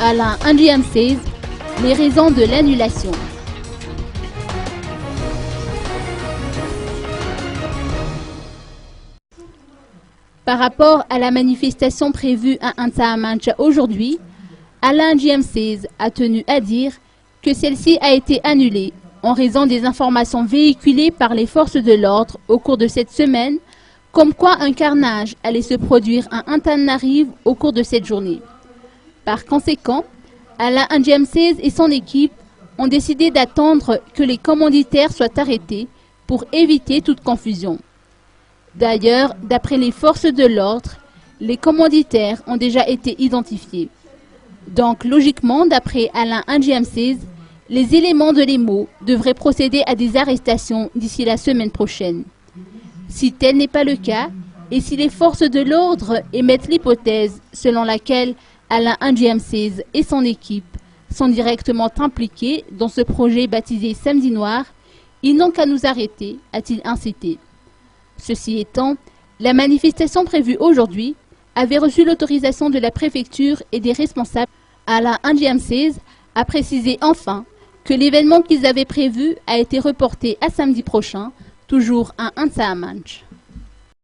Alain Ndjamsez, les raisons de l'annulation. Par rapport à la manifestation prévue à Nsaamandja aujourd'hui, Alain Ndjamsez a tenu à dire que celle-ci a été annulée en raison des informations véhiculées par les forces de l'ordre au cours de cette semaine, comme quoi un carnage allait se produire à Antananarivo au cours de cette journée. Par conséquent, Alain Ndjamsez et son équipe ont décidé d'attendre que les commanditaires soient arrêtés pour éviter toute confusion. D'ailleurs, d'après les forces de l'ordre, les commanditaires ont déjà été identifiés. Donc, logiquement, d'après Alain Ndjamsez, les éléments de l'EMO devraient procéder à des arrestations d'ici la semaine prochaine. Si tel n'est pas le cas, et si les forces de l'ordre émettent l'hypothèse selon laquelle Alain Ndjamsez et son équipe sont directement impliqués dans ce projet baptisé Samedi Noir, ils n'ont qu'à nous arrêter, a-t-il incité. Ceci étant, la manifestation prévue aujourd'hui avait reçu l'autorisation de la préfecture et des responsables. Alain Ndjamsez a précisé enfin que l'événement qu'ils avaient prévu a été reporté à samedi prochain, toujours à Nsaamandja.